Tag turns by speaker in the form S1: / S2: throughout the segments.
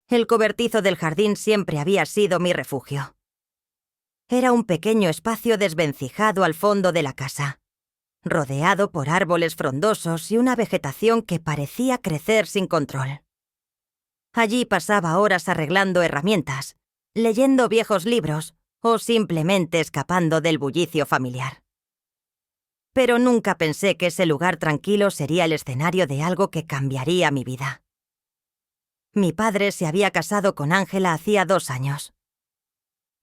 S1: El cobertizo del jardín siempre había sido mi refugio. Era un pequeño espacio desvencijado al fondo de la casa, rodeado por árboles frondosos y una vegetación que parecía crecer sin control. Allí pasaba horas arreglando herramientas, leyendo viejos libros o simplemente escapando del bullicio familiar. Pero nunca pensé que ese lugar tranquilo sería el escenario de algo que cambiaría mi vida. Mi padre se había casado con Ángela hacía 2 años.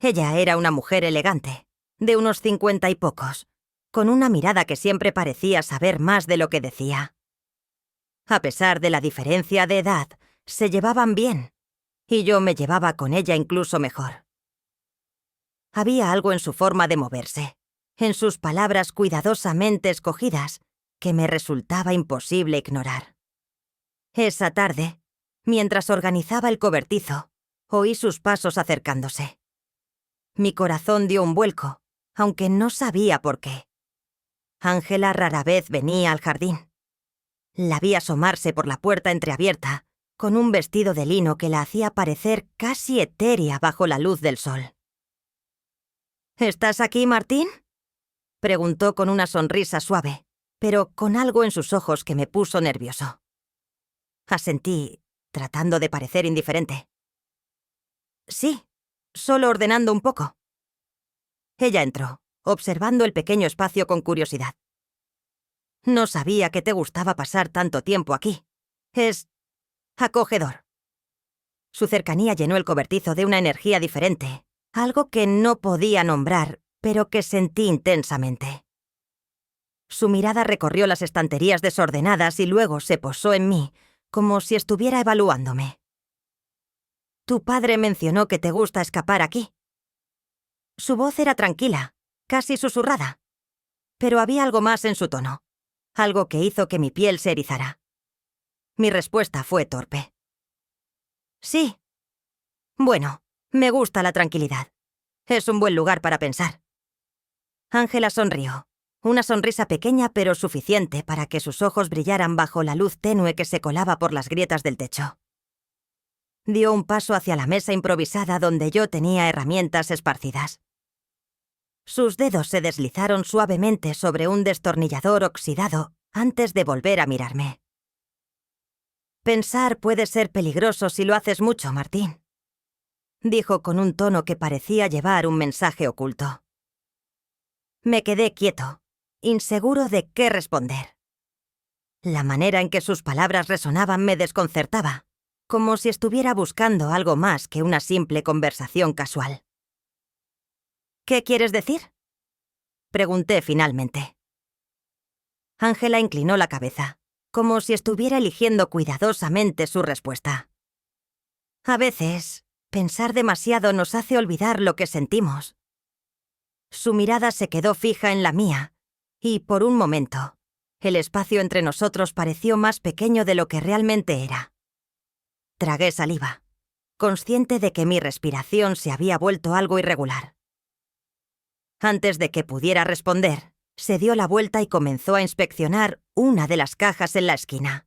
S1: Ella era una mujer elegante, de unos 50 y pocos, con una mirada que siempre parecía saber más de lo que decía. A pesar de la diferencia de edad, se llevaban bien, y yo me llevaba con ella incluso mejor. Había algo en su forma de moverse, en sus palabras cuidadosamente escogidas, que me resultaba imposible ignorar. Esa tarde, mientras organizaba el cobertizo, oí sus pasos acercándose. Mi corazón dio un vuelco, aunque no sabía por qué. Ángela rara vez venía al jardín. La vi asomarse por la puerta entreabierta, con un vestido de lino que la hacía parecer casi etérea bajo la luz del sol. ¿Estás aquí, Martín?, preguntó con una sonrisa suave, pero con algo en sus ojos que me puso nervioso. Asentí, tratando de parecer indiferente. Sí, solo ordenando un poco. Ella entró, observando el pequeño espacio con curiosidad. No sabía que te gustaba pasar tanto tiempo aquí. Es acogedor. Su cercanía llenó el cobertizo de una energía diferente, algo que no podía nombrar, pero que sentí intensamente. Su mirada recorrió las estanterías desordenadas y luego se posó en mí, como si estuviera evaluándome. Tu padre mencionó que te gusta escapar aquí. Su voz era tranquila, casi susurrada, pero había algo más en su tono, algo que hizo que mi piel se erizara. Mi respuesta fue torpe. Sí. Bueno, me gusta la tranquilidad. Es un buen lugar para pensar. Ángela sonrió, una sonrisa pequeña pero suficiente para que sus ojos brillaran bajo la luz tenue que se colaba por las grietas del techo. Dio un paso hacia la mesa improvisada donde yo tenía herramientas esparcidas. Sus dedos se deslizaron suavemente sobre un destornillador oxidado antes de volver a mirarme. Pensar puede ser peligroso si lo haces mucho, Martín, dijo con un tono que parecía llevar un mensaje oculto. Me quedé quieto, inseguro de qué responder. La manera en que sus palabras resonaban me desconcertaba, como si estuviera buscando algo más que una simple conversación casual. ¿Qué quieres decir?, pregunté finalmente. Ángela inclinó la cabeza, como si estuviera eligiendo cuidadosamente su respuesta. A veces, pensar demasiado nos hace olvidar lo que sentimos. Su mirada se quedó fija en la mía, y por un momento, el espacio entre nosotros pareció más pequeño de lo que realmente era. Tragué saliva, consciente de que mi respiración se había vuelto algo irregular. Antes de que pudiera responder, se dio la vuelta y comenzó a inspeccionar una de las cajas en la esquina.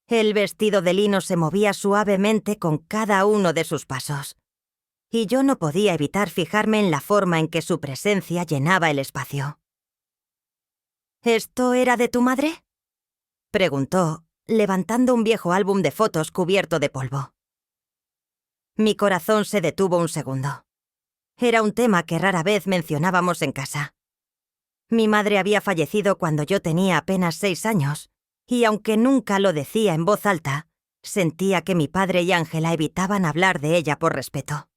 S1: El vestido de lino se movía suavemente con cada uno de sus pasos, y yo no podía evitar fijarme en la forma en que su presencia llenaba el espacio. ¿Esto era de tu madre?, preguntó, levantando un viejo álbum de fotos cubierto de polvo. Mi corazón se detuvo un segundo. Era un tema que rara vez mencionábamos en casa. Mi madre había fallecido cuando yo tenía apenas 6 años, y aunque nunca lo decía en voz alta, sentía que mi padre y Ángela evitaban hablar de ella por respeto.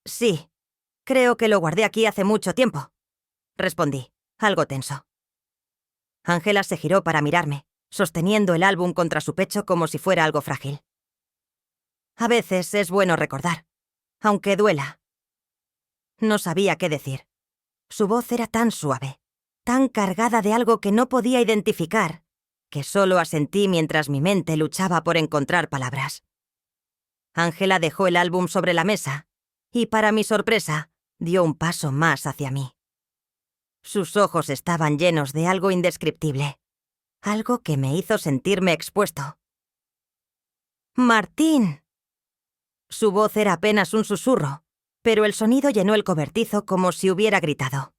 S1: Sí, creo que lo guardé aquí hace mucho tiempo, respondí, algo tenso. Ángela se giró para mirarme, sosteniendo el álbum contra su pecho como si fuera algo frágil. A veces es bueno recordar, aunque duela. No sabía qué decir. Su voz era tan suave, tan cargada de algo que no podía identificar, que solo asentí mientras mi mente luchaba por encontrar palabras. Ángela dejó el álbum sobre la mesa y, para mi sorpresa, dio un paso más hacia mí. Sus ojos estaban llenos de algo indescriptible, algo que me hizo sentirme expuesto. ¡Martín! Su voz era apenas un susurro, pero el sonido llenó el cobertizo como si hubiera gritado.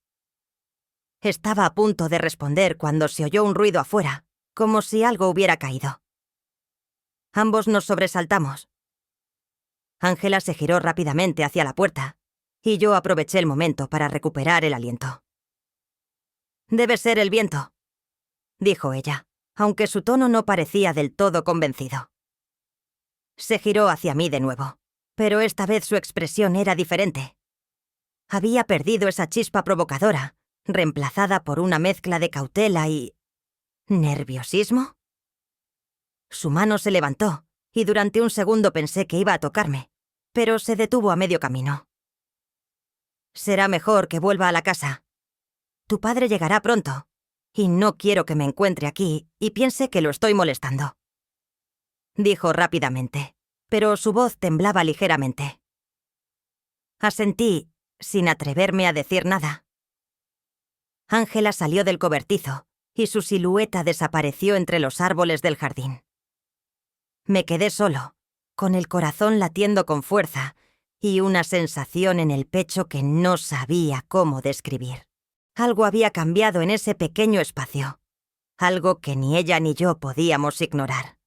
S1: Estaba a punto de responder cuando se oyó un ruido afuera, como si algo hubiera caído. Ambos nos sobresaltamos. Ángela se giró rápidamente hacia la puerta, y yo aproveché el momento para recuperar el aliento. «Debe ser el viento», dijo ella, aunque su tono no parecía del todo convencido. Se giró hacia mí de nuevo, pero esta vez su expresión era diferente. Había perdido esa chispa provocadora, reemplazada por una mezcla de cautela y... ¿nerviosismo? Su mano se levantó, y durante un segundo pensé que iba a tocarme, pero se detuvo a medio camino. «Será mejor que vuelva a la casa. Tu padre llegará pronto, y no quiero que me encuentre aquí y piense que lo estoy molestando», dijo rápidamente, pero su voz temblaba ligeramente. Asentí, sin atreverme a decir nada. Ángela salió del cobertizo, y su silueta desapareció entre los árboles del jardín. Me quedé solo, con el corazón latiendo con fuerza y una sensación en el pecho que no sabía cómo describir. Algo había cambiado en ese pequeño espacio, algo que ni ella ni yo podíamos ignorar.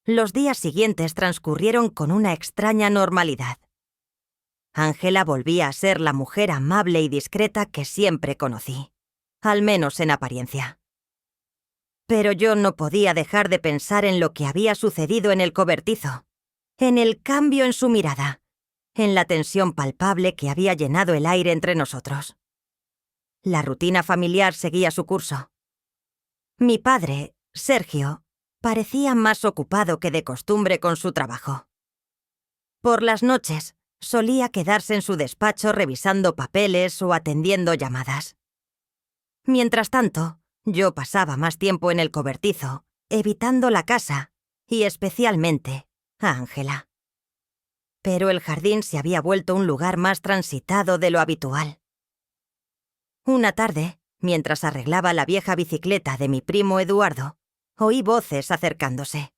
S1: Los días siguientes transcurrieron con una extraña normalidad. Ángela volvía a ser la mujer amable y discreta que siempre conocí, al menos en apariencia. Pero yo no podía dejar de pensar en lo que había sucedido en el cobertizo, en el cambio en su mirada, en la tensión palpable que había llenado el aire entre nosotros. La rutina familiar seguía su curso. Mi padre, Sergio, parecía más ocupado que de costumbre con su trabajo. Por las noches, solía quedarse en su despacho revisando papeles o atendiendo llamadas. Mientras tanto, yo pasaba más tiempo en el cobertizo, evitando la casa, y especialmente a Ángela. Pero el jardín se había vuelto un lugar más transitado de lo habitual. Una tarde, mientras arreglaba la vieja bicicleta de mi primo Eduardo, oí voces acercándose.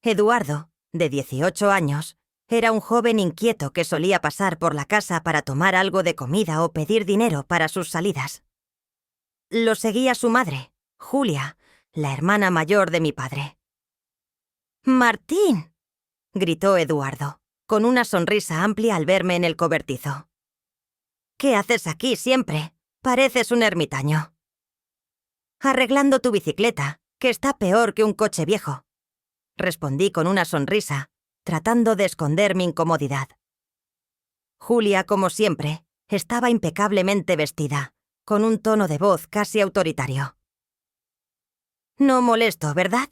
S1: Eduardo, de 18 años, era un joven inquieto que solía pasar por la casa para tomar algo de comida o pedir dinero para sus salidas. Lo seguía su madre, Julia, la hermana mayor de mi padre. «¡Martín!», gritó Eduardo, con una sonrisa amplia al verme en el cobertizo. «¿Qué haces aquí siempre? Pareces un ermitaño». «Arreglando tu bicicleta, que está peor que un coche viejo», respondí con una sonrisa, tratando de esconder mi incomodidad. Julia, como siempre, estaba impecablemente vestida, con un tono de voz casi autoritario. «No molesto, ¿verdad?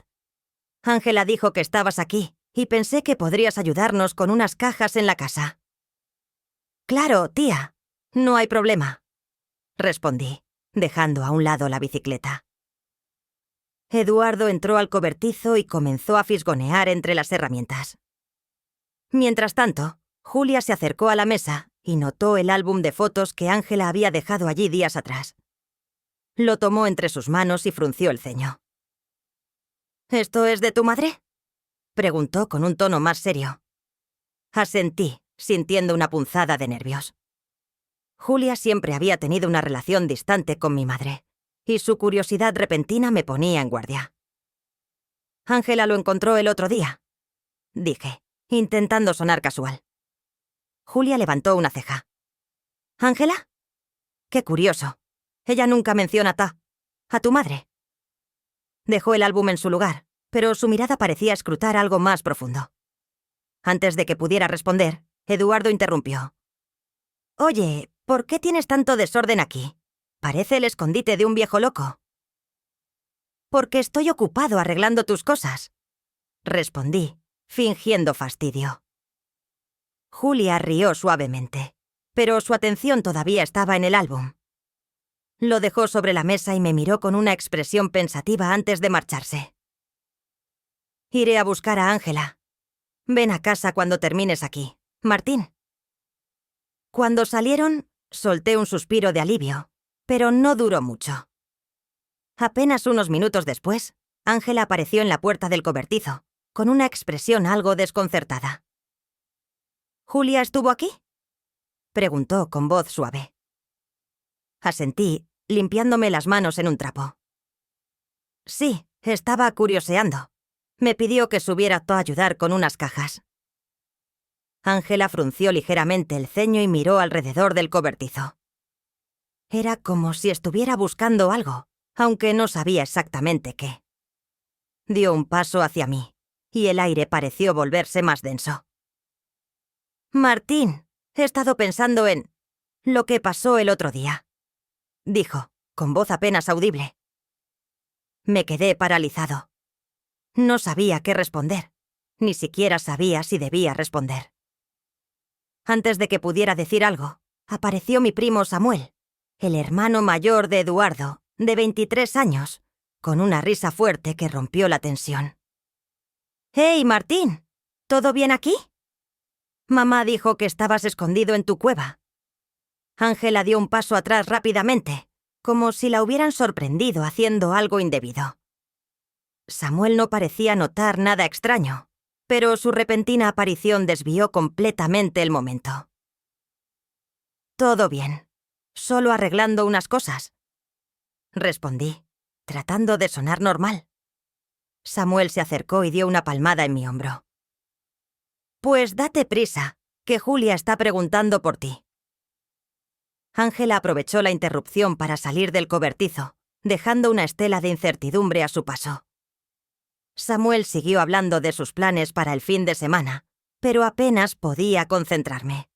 S1: Ángela dijo que estabas aquí, y pensé que podrías ayudarnos con unas cajas en la casa». «Claro, tía, no hay problema», respondí, dejando a un lado la bicicleta. Eduardo entró al cobertizo y comenzó a fisgonear entre las herramientas. Mientras tanto, Julia se acercó a la mesa y notó el álbum de fotos que Ángela había dejado allí días atrás. Lo tomó entre sus manos y frunció el ceño. «¿Esto es de tu madre?», preguntó con un tono más serio. Asentí, sintiendo una punzada de nervios. Julia siempre había tenido una relación distante con mi madre, y su curiosidad repentina me ponía en guardia. «Ángela lo encontró el otro día», dije, intentando sonar casual. Julia levantó una ceja. «¿Ángela? Qué curioso. Ella nunca menciona a tu madre». Dejó el álbum en su lugar, pero su mirada parecía escrutar algo más profundo. Antes de que pudiera responder, Eduardo interrumpió. «Oye, ¿por qué tienes tanto desorden aquí? Parece el escondite de un viejo loco». «Porque estoy ocupado arreglando tus cosas», respondí, fingiendo fastidio. Julia rió suavemente, pero su atención todavía estaba en el álbum. Lo dejó sobre la mesa y me miró con una expresión pensativa antes de marcharse. «Iré a buscar a Ángela. Ven a casa cuando termines aquí, Martín». Cuando salieron, solté un suspiro de alivio, pero no duró mucho. Apenas unos minutos después, Ángela apareció en la puerta del cobertizo, con una expresión algo desconcertada. ¿Julia estuvo aquí?, preguntó con voz suave. Asentí, limpiándome las manos en un trapo. Sí, estaba curioseando. Me pidió que subiera a ayudar con unas cajas. Ángela frunció ligeramente el ceño y miró alrededor del cobertizo. Era como si estuviera buscando algo, aunque no sabía exactamente qué. Dio un paso hacia mí, y el aire pareció volverse más denso. Martín, he estado pensando en lo que pasó el otro día, dijo, con voz apenas audible. Me quedé paralizado. No sabía qué responder. Ni siquiera sabía si debía responder. Antes de que pudiera decir algo, apareció mi primo Samuel, el hermano mayor de Eduardo, de 23 años, con una risa fuerte que rompió la tensión. «¡Hey, Martín! ¿Todo bien aquí? Mamá dijo que estabas escondido en tu cueva». Ángela dio un paso atrás rápidamente, como si la hubieran sorprendido haciendo algo indebido. Samuel no parecía notar nada extraño, pero su repentina aparición desvió completamente el momento. «Todo bien. Solo arreglando unas cosas», respondí, tratando de sonar normal. Samuel se acercó y dio una palmada en mi hombro. «Pues date prisa, que Julia está preguntando por ti». Ángela aprovechó la interrupción para salir del cobertizo, dejando una estela de incertidumbre a su paso. Samuel siguió hablando de sus planes para el fin de semana, pero apenas podía concentrarme.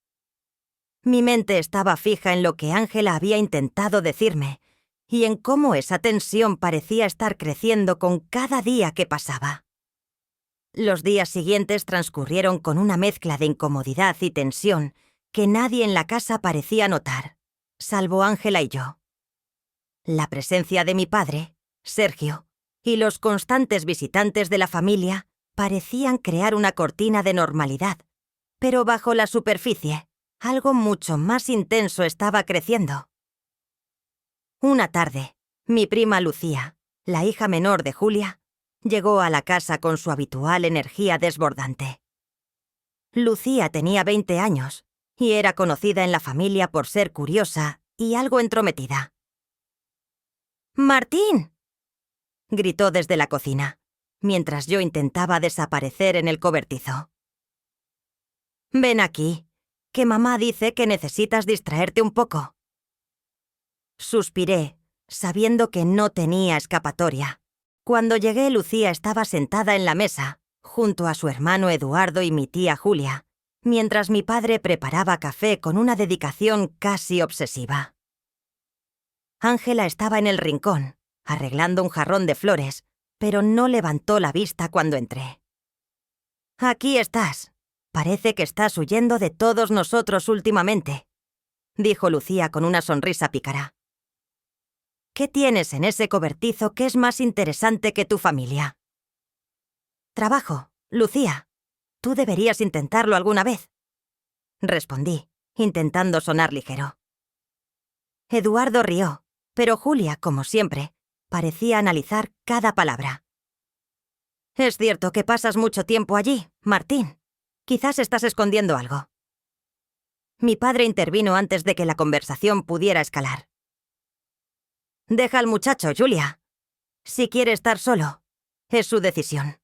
S1: Mi mente estaba fija en lo que Ángela había intentado decirme y en cómo esa tensión parecía estar creciendo con cada día que pasaba. Los días siguientes transcurrieron con una mezcla de incomodidad y tensión que nadie en la casa parecía notar, salvo Ángela y yo. La presencia de mi padre, Sergio, y los constantes visitantes de la familia parecían crear una cortina de normalidad, pero bajo la superficie, algo mucho más intenso estaba creciendo. Una tarde, mi prima Lucía, la hija menor de Julia, llegó a la casa con su habitual energía desbordante. Lucía tenía 20 años y era conocida en la familia por ser curiosa y algo entrometida. «¡Martín!», gritó desde la cocina, mientras yo intentaba desaparecer en el cobertizo. «Ven aquí, que mamá dice que necesitas distraerte un poco». Suspiré, sabiendo que no tenía escapatoria. Cuando llegué, Lucía estaba sentada en la mesa, junto a su hermano Eduardo y mi tía Julia, mientras mi padre preparaba café con una dedicación casi obsesiva. Ángela estaba en el rincón, arreglando un jarrón de flores, pero no levantó la vista cuando entré. «Aquí estás. Parece que estás huyendo de todos nosotros últimamente», dijo Lucía con una sonrisa pícara. «¿Qué tienes en ese cobertizo que es más interesante que tu familia?» «Trabajo, Lucía. Tú deberías intentarlo alguna vez», respondí, intentando sonar ligero. Eduardo rió, pero Julia, como siempre, parecía analizar cada palabra. «Es cierto que pasas mucho tiempo allí, Martín. Quizás estás escondiendo algo». Mi padre intervino antes de que la conversación pudiera escalar. «Deja al muchacho, Julia. Si quiere estar solo, es su decisión».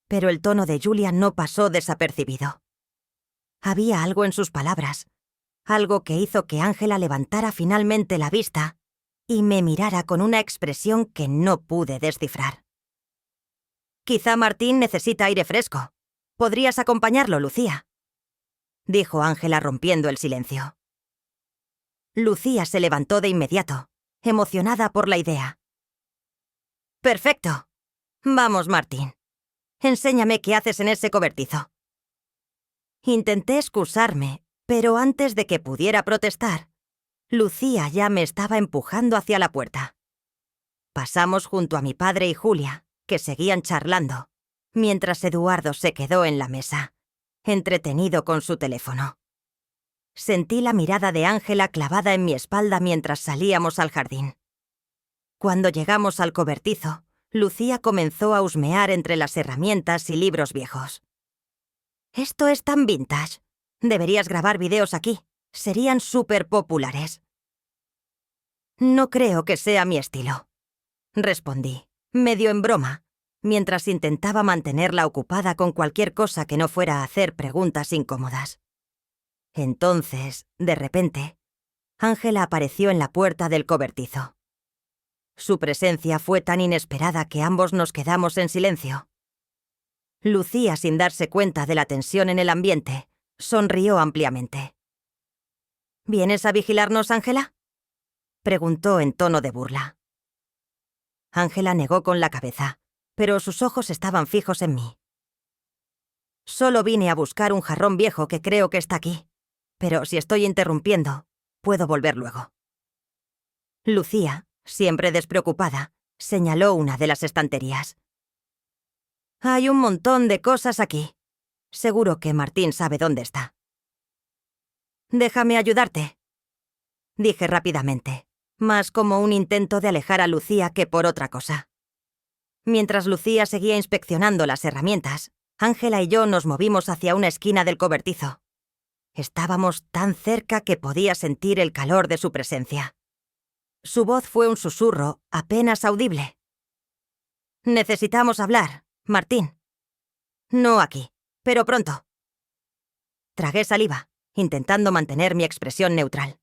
S1: Pero el tono de Julia no pasó desapercibido. Había algo en sus palabras, algo que hizo que Ángela levantara finalmente la vista y me mirara con una expresión que no pude descifrar. «Quizá Martín necesita aire fresco. ¿Podrías acompañarlo, Lucía?», dijo Ángela rompiendo el silencio. Lucía se levantó de inmediato, emocionada por la idea. «Perfecto. Vamos, Martín. Enséñame qué haces en ese cobertizo». Intenté excusarme, pero antes de que pudiera protestar, Lucía ya me estaba empujando hacia la puerta. Pasamos junto a mi padre y Julia, que seguían charlando, mientras Eduardo se quedó en la mesa, entretenido con su teléfono. Sentí la mirada de Ángela clavada en mi espalda mientras salíamos al jardín. Cuando llegamos al cobertizo, Lucía comenzó a husmear entre las herramientas y libros viejos. «Esto es tan vintage. Deberías grabar videos aquí. Serían súper populares». «No creo que sea mi estilo», respondí, medio en broma, mientras intentaba mantenerla ocupada con cualquier cosa que no fuera a hacer preguntas incómodas. Entonces, de repente, Ángela apareció en la puerta del cobertizo. Su presencia fue tan inesperada que ambos nos quedamos en silencio. Lucía, sin darse cuenta de la tensión en el ambiente, sonrió ampliamente. «¿Vienes a vigilarnos, Ángela?», preguntó en tono de burla. Ángela negó con la cabeza, pero sus ojos estaban fijos en mí. «Solo vine a buscar un jarrón viejo que creo que está aquí, pero si estoy interrumpiendo, puedo volver luego». Lucía, siempre despreocupada, señaló una de las estanterías. «Hay un montón de cosas aquí. Seguro que Martín sabe dónde está». «Déjame ayudarte», dije rápidamente, más como un intento de alejar a Lucía que por otra cosa. Mientras Lucía seguía inspeccionando las herramientas, Ángela y yo nos movimos hacia una esquina del cobertizo. Estábamos tan cerca que podía sentir el calor de su presencia. Su voz fue un susurro apenas audible. «Necesitamos hablar, Martín. No aquí, pero pronto». Tragué saliva, intentando mantener mi expresión neutral.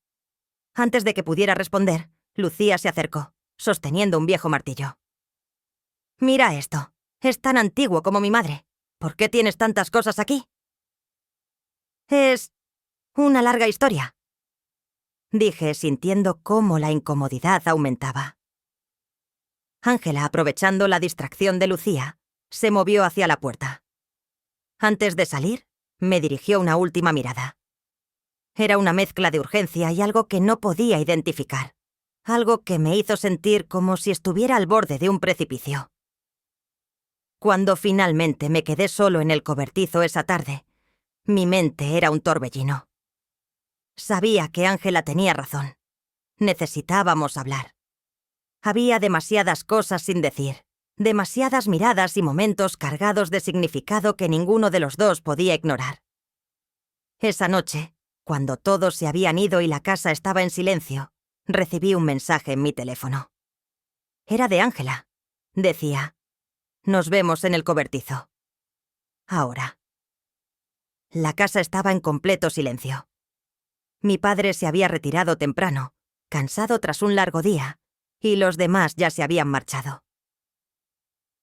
S1: Antes de que pudiera responder, Lucía se acercó, sosteniendo un viejo martillo. «Mira esto. Es tan antiguo como mi madre. ¿Por qué tienes tantas cosas aquí?» «Es una larga historia», dije, sintiendo cómo la incomodidad aumentaba. Ángela, aprovechando la distracción de Lucía, se movió hacia la puerta. Antes de salir, me dirigió una última mirada. Era una mezcla de urgencia y algo que no podía identificar. Algo que me hizo sentir como si estuviera al borde de un precipicio. Cuando finalmente me quedé solo en el cobertizo esa tarde, mi mente era un torbellino. Sabía que Ángela tenía razón. Necesitábamos hablar. Había demasiadas cosas sin decir, demasiadas miradas y momentos cargados de significado que ninguno de los dos podía ignorar. Esa noche, cuando todos se habían ido y la casa estaba en silencio, recibí un mensaje en mi teléfono. Era de Ángela. Decía: «Nos vemos en el cobertizo. Ahora». La casa estaba en completo silencio. Mi padre se había retirado temprano, cansado tras un largo día, y los demás ya se habían marchado.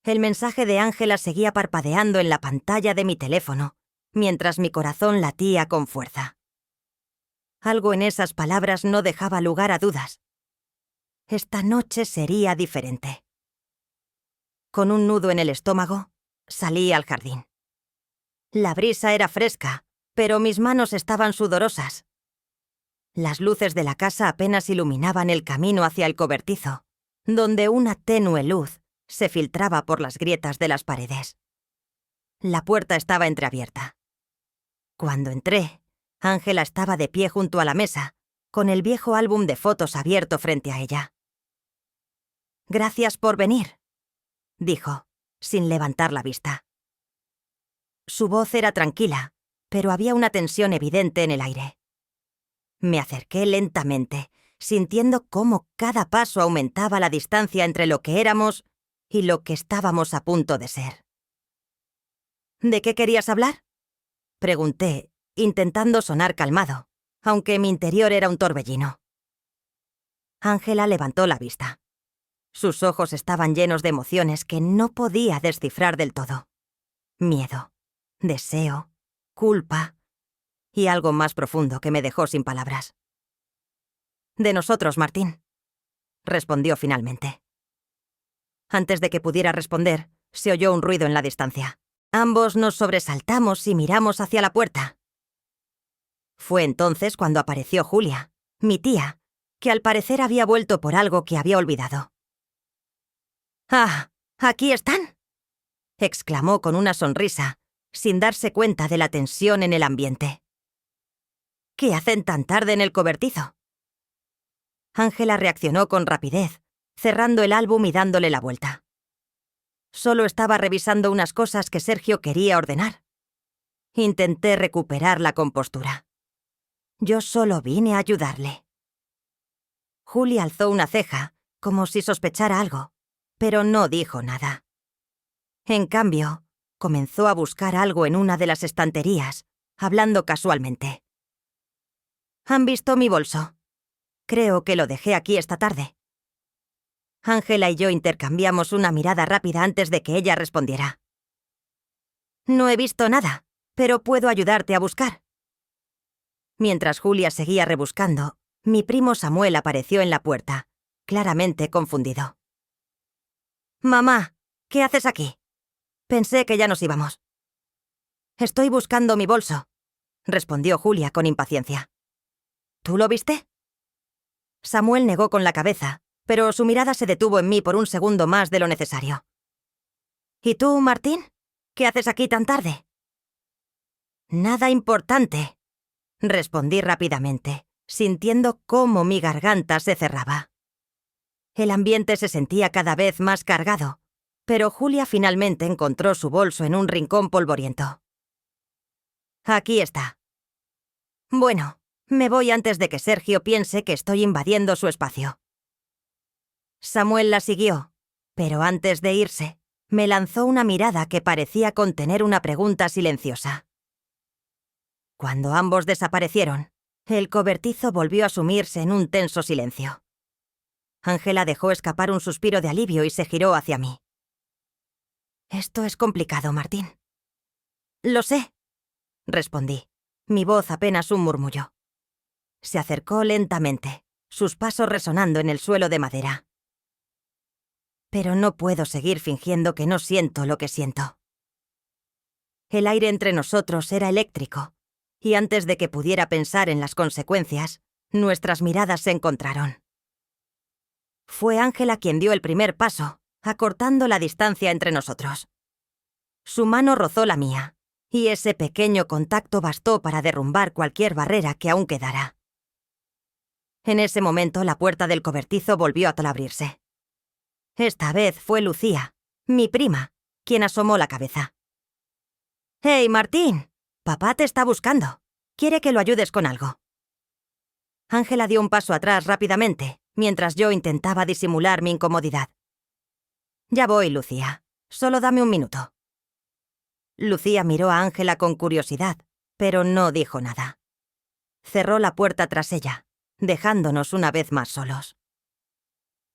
S1: El mensaje de Ángela seguía parpadeando en la pantalla de mi teléfono, mientras mi corazón latía con fuerza. Algo en esas palabras no dejaba lugar a dudas. Esta noche sería diferente. Con un nudo en el estómago, salí al jardín. La brisa era fresca, pero mis manos estaban sudorosas. Las luces de la casa apenas iluminaban el camino hacia el cobertizo, donde una tenue luz se filtraba por las grietas de las paredes. La puerta estaba entreabierta. Cuando entré, Ángela estaba de pie junto a la mesa, con el viejo álbum de fotos abierto frente a ella. «Gracias por venir», dijo, sin levantar la vista. Su voz era tranquila, pero había una tensión evidente en el aire. Me acerqué lentamente, sintiendo cómo cada paso aumentaba la distancia entre lo que éramos y lo que estábamos a punto de ser. «¿De qué querías hablar?», pregunté, intentando sonar calmado, aunque mi interior era un torbellino. Ángela levantó la vista. Sus ojos estaban llenos de emociones que no podía descifrar del todo. Miedo, deseo, culpa y algo más profundo que me dejó sin palabras. «De nosotros, Martín», respondió finalmente. Antes de que pudiera responder, se oyó un ruido en la distancia. Ambos nos sobresaltamos y miramos hacia la puerta. Fue entonces cuando apareció Julia, mi tía, que al parecer había vuelto por algo que había olvidado. «¡Ah! ¿Aquí están?», exclamó con una sonrisa, sin darse cuenta de la tensión en el ambiente. «¿Qué hacen tan tarde en el cobertizo?». Ángela reaccionó con rapidez, cerrando el álbum y dándole la vuelta. Solo estaba revisando unas cosas que Sergio quería ordenar. Intenté recuperar la compostura. Yo solo vine a ayudarle. Julie alzó una ceja, como si sospechara algo, pero no dijo nada. En cambio, comenzó a buscar algo en una de las estanterías, hablando casualmente. ¿Han visto mi bolso? Creo que lo dejé aquí esta tarde. Ángela y yo intercambiamos una mirada rápida antes de que ella respondiera. No he visto nada, pero puedo ayudarte a buscar. Mientras Julia seguía rebuscando, mi primo Samuel apareció en la puerta, claramente confundido. «Mamá, ¿qué haces aquí? Pensé que ya nos íbamos». «Estoy buscando mi bolso», respondió Julia con impaciencia. «¿Tú lo viste?» Samuel negó con la cabeza, pero su mirada se detuvo en mí por un segundo más de lo necesario. «¿Y tú, Martín? ¿Qué haces aquí tan tarde?» «Nada importante», respondí rápidamente, sintiendo cómo mi garganta se cerraba. El ambiente se sentía cada vez más cargado, pero Julia finalmente encontró su bolso en un rincón polvoriento. «Aquí está». «Bueno, me voy antes de que Sergio piense que estoy invadiendo su espacio». Samuel la siguió, pero antes de irse, me lanzó una mirada que parecía contener una pregunta silenciosa. Cuando ambos desaparecieron, el cobertizo volvió a sumirse en un tenso silencio. Ángela dejó escapar un suspiro de alivio y se giró hacia mí. «Esto es complicado, Martín». «Lo sé», respondí, mi voz apenas un murmullo. Se acercó lentamente, sus pasos resonando en el suelo de madera. «Pero no puedo seguir fingiendo que no siento lo que siento». El aire entre nosotros era eléctrico, y antes de que pudiera pensar en las consecuencias, nuestras miradas se encontraron. Fue Ángela quien dio el primer paso, acortando la distancia entre nosotros. Su mano rozó la mía, y ese pequeño contacto bastó para derrumbar cualquier barrera que aún quedara. En ese momento la puerta del cobertizo volvió a abrirse. Esta vez fue Lucía, mi prima, quien asomó la cabeza. «¡Hey, Martín! Papá te está buscando. Quiere que lo ayudes con algo». Ángela dio un paso atrás rápidamente, mientras yo intentaba disimular mi incomodidad. «Ya voy, Lucía. Solo dame un minuto». Lucía miró a Ángela con curiosidad, pero no dijo nada. Cerró la puerta tras ella, dejándonos una vez más solos.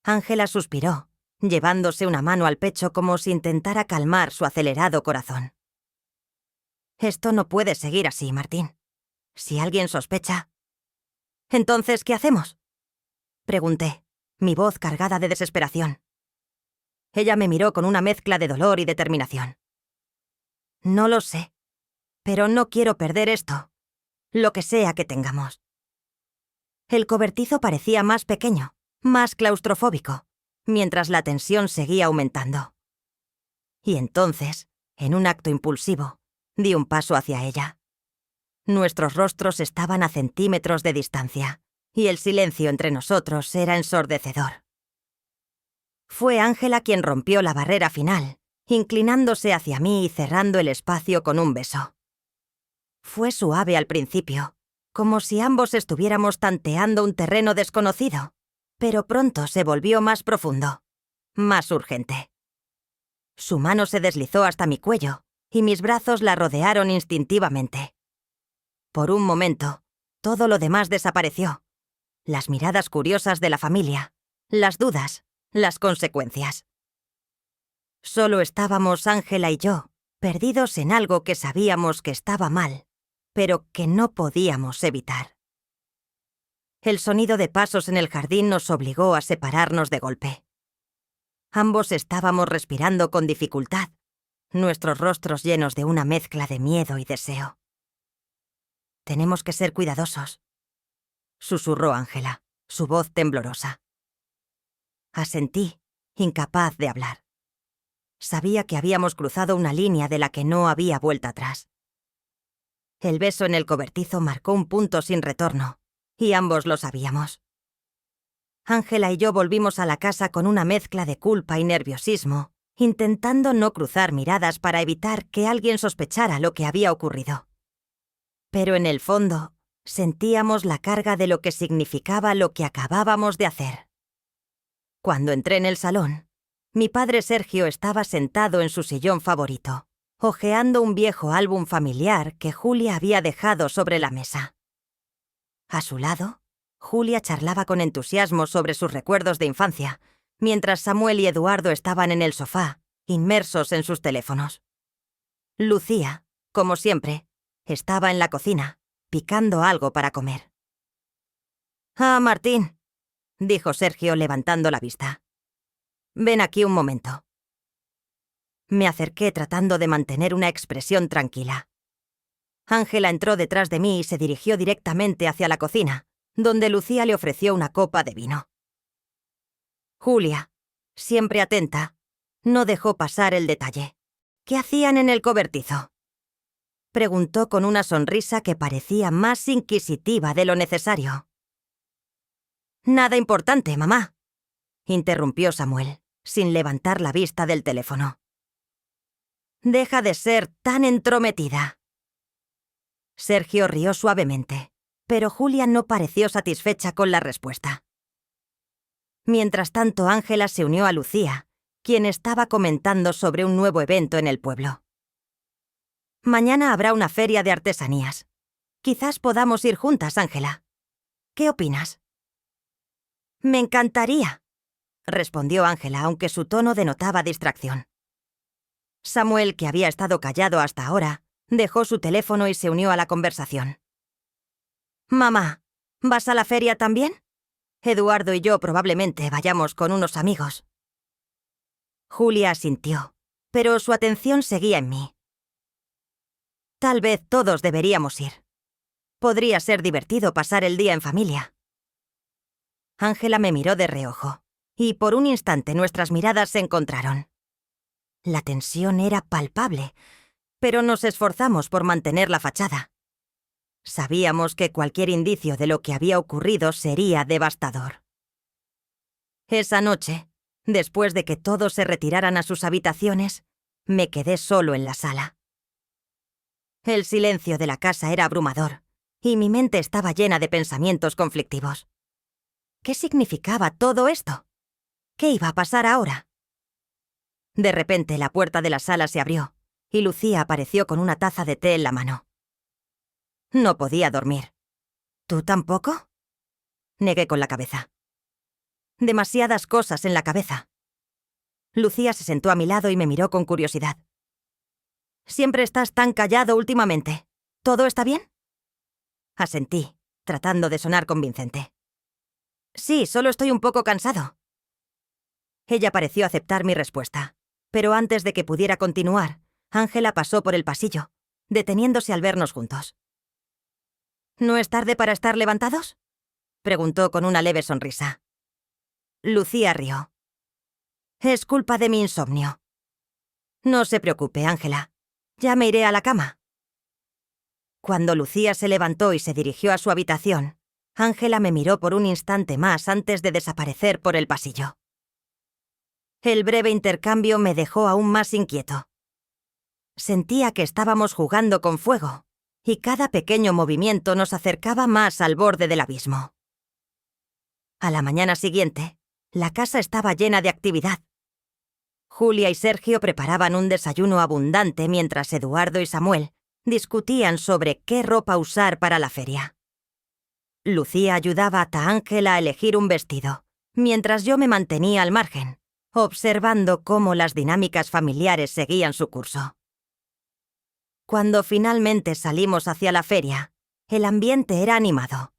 S1: Ángela suspiró, llevándose una mano al pecho como si intentara calmar su acelerado corazón. «Esto no puede seguir así, Martín. Si alguien sospecha...» «¿Entonces qué hacemos?», pregunté, mi voz cargada de desesperación. Ella me miró con una mezcla de dolor y determinación. «No lo sé, pero no quiero perder esto, lo que sea que tengamos». El cobertizo parecía más pequeño, más claustrofóbico, mientras la tensión seguía aumentando. Y entonces, en un acto impulsivo, di un paso hacia ella. Nuestros rostros estaban a centímetros de distancia, y el silencio entre nosotros era ensordecedor. Fue Ángela quien rompió la barrera final, inclinándose hacia mí y cerrando el espacio con un beso. Fue suave al principio, como si ambos estuviéramos tanteando un terreno desconocido, pero pronto se volvió más profundo, más urgente. Su mano se deslizó hasta mi cuello, y mis brazos la rodearon instintivamente. Por un momento, todo lo demás desapareció. Las miradas curiosas de la familia, las dudas, las consecuencias. Solo estábamos Ángela y yo, perdidos en algo que sabíamos que estaba mal, pero que no podíamos evitar. El sonido de pasos en el jardín nos obligó a separarnos de golpe. Ambos estábamos respirando con dificultad, nuestros rostros llenos de una mezcla de miedo y deseo. «Tenemos que ser cuidadosos», susurró Ángela, su voz temblorosa. Asentí, incapaz de hablar. Sabía que habíamos cruzado una línea de la que no había vuelta atrás. El beso en el cobertizo marcó un punto sin retorno, y ambos lo sabíamos. Ángela y yo volvimos a la casa con una mezcla de culpa y nerviosismo, intentando no cruzar miradas para evitar que alguien sospechara lo que había ocurrido. Pero en el fondo, sentíamos la carga de lo que significaba lo que acabábamos de hacer. Cuando entré en el salón, mi padre Sergio estaba sentado en su sillón favorito, hojeando un viejo álbum familiar que Julia había dejado sobre la mesa. A su lado, Julia charlaba con entusiasmo sobre sus recuerdos de infancia, mientras Samuel y Eduardo estaban en el sofá, inmersos en sus teléfonos. Lucía, como siempre, estaba en la cocina, picando algo para comer. «Ah, Martín», dijo Sergio levantando la vista. «Ven aquí un momento». Me acerqué tratando de mantener una expresión tranquila. Ángela entró detrás de mí y se dirigió directamente hacia la cocina, donde Lucía le ofreció una copa de vino. Julia, siempre atenta, no dejó pasar el detalle. «¿Qué hacían en el cobertizo?», preguntó con una sonrisa que parecía más inquisitiva de lo necesario. «Nada importante, mamá», interrumpió Samuel, sin levantar la vista del teléfono. «Deja de ser tan entrometida». Sergio rió suavemente, pero Julia no pareció satisfecha con la respuesta. Mientras tanto, Ángela se unió a Lucía, quien estaba comentando sobre un nuevo evento en el pueblo. «Mañana habrá una feria de artesanías. Quizás podamos ir juntas, Ángela. ¿Qué opinas?» «Me encantaría», respondió Ángela, aunque su tono denotaba distracción. Samuel, que había estado callado hasta ahora, dejó su teléfono y se unió a la conversación. «Mamá, ¿vas a la feria también? Eduardo y yo probablemente vayamos con unos amigos». Julia asintió, pero su atención seguía en mí. «Tal vez todos deberíamos ir. Podría ser divertido pasar el día en familia». Ángela me miró de reojo, y por un instante nuestras miradas se encontraron. La tensión era palpable, pero nos esforzamos por mantener la fachada. Sabíamos que cualquier indicio de lo que había ocurrido sería devastador. Esa noche, después de que todos se retiraran a sus habitaciones, me quedé solo en la sala. El silencio de la casa era abrumador, y mi mente estaba llena de pensamientos conflictivos. ¿Qué significaba todo esto? ¿Qué iba a pasar ahora? De repente la puerta de la sala se abrió, y Lucía apareció con una taza de té en la mano. No podía dormir. ¿Tú tampoco?, negué con la cabeza. Demasiadas cosas en la cabeza. Lucía se sentó a mi lado y me miró con curiosidad. «Siempre estás tan callado últimamente. ¿Todo está bien?». Asentí, tratando de sonar convincente. «Sí, solo estoy un poco cansado». Ella pareció aceptar mi respuesta, pero antes de que pudiera continuar, Ángela pasó por el pasillo, deteniéndose al vernos juntos. «¿No es tarde para estar levantados?», preguntó con una leve sonrisa. Lucía rió. «Es culpa de mi insomnio». «No se preocupe, Ángela. Ya me iré a la cama». Cuando Lucía se levantó y se dirigió a su habitación, Ángela me miró por un instante más antes de desaparecer por el pasillo. El breve intercambio me dejó aún más inquieto. Sentía que estábamos jugando con fuego, y cada pequeño movimiento nos acercaba más al borde del abismo. A la mañana siguiente, la casa estaba llena de actividad. Julia y Sergio preparaban un desayuno abundante mientras Eduardo y Samuel discutían sobre qué ropa usar para la feria. Lucía ayudaba a Ángela a elegir un vestido, mientras yo me mantenía al margen, observando cómo las dinámicas familiares seguían su curso. Cuando finalmente salimos hacia la feria, el ambiente era animado.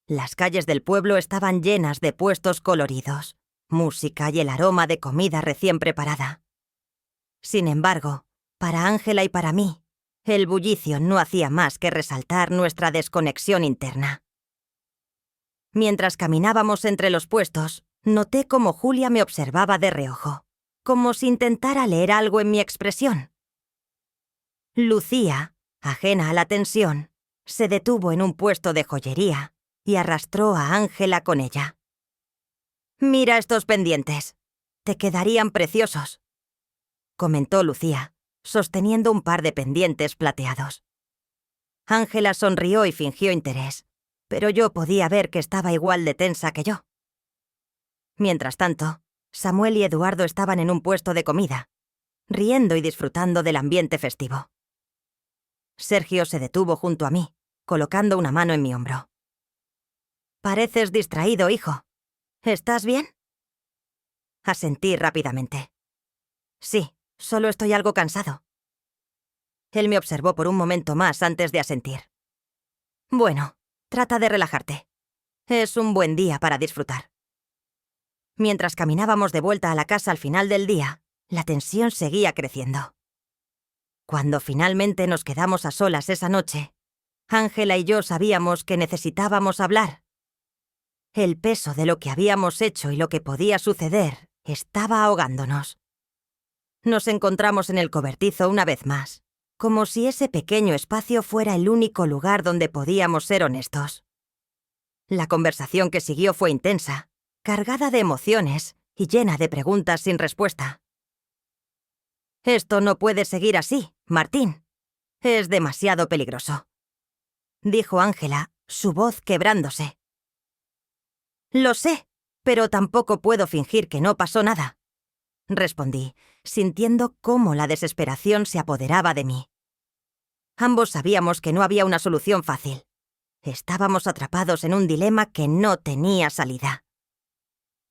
S1: Las calles del pueblo estaban llenas de puestos coloridos, música y el aroma de comida recién preparada. Sin embargo, para Ángela y para mí, el bullicio no hacía más que resaltar nuestra desconexión interna. Mientras caminábamos entre los puestos, noté cómo Julia me observaba de reojo, como si intentara leer algo en mi expresión. Lucía, ajena a la tensión, se detuvo en un puesto de joyería y arrastró a Ángela con ella. «Mira estos pendientes. Te quedarían preciosos. comentó Lucía, sosteniendo un par de pendientes plateados. Ángela sonrió y fingió interés, pero yo podía ver que estaba igual de tensa que yo. Mientras tanto, Samuel y Eduardo estaban en un puesto de comida, riendo y disfrutando del ambiente festivo. Sergio se detuvo junto a mí, colocando una mano en mi hombro. «Pareces distraído, hijo. ¿Estás bien?» Asentí rápidamente. «Sí, solo estoy algo cansado». Él me observó por un momento más antes de asentir. «Bueno, trata de relajarte. Es un buen día para disfrutar». Mientras caminábamos de vuelta a la casa al final del día, la tensión seguía creciendo. Cuando finalmente nos quedamos a solas esa noche, Ángela y yo sabíamos que necesitábamos hablar. El peso de lo que habíamos hecho y lo que podía suceder estaba ahogándonos. Nos encontramos en el cobertizo una vez más, como si ese pequeño espacio fuera el único lugar donde podíamos ser honestos. La conversación que siguió fue intensa, cargada de emociones y llena de preguntas sin respuesta. «Esto no puede seguir así, Martín. Es demasiado peligroso», dijo Ángela, su voz quebrándose. «Lo sé, pero tampoco puedo fingir que no pasó nada», respondí, sintiendo cómo la desesperación se apoderaba de mí. Ambos sabíamos que no había una solución fácil. Estábamos atrapados en un dilema que no tenía salida.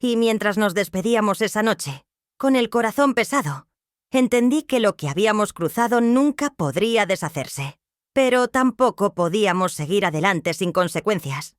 S1: Y mientras nos despedíamos esa noche, con el corazón pesado, entendí que lo que habíamos cruzado nunca podría deshacerse. Pero tampoco podíamos seguir adelante sin consecuencias.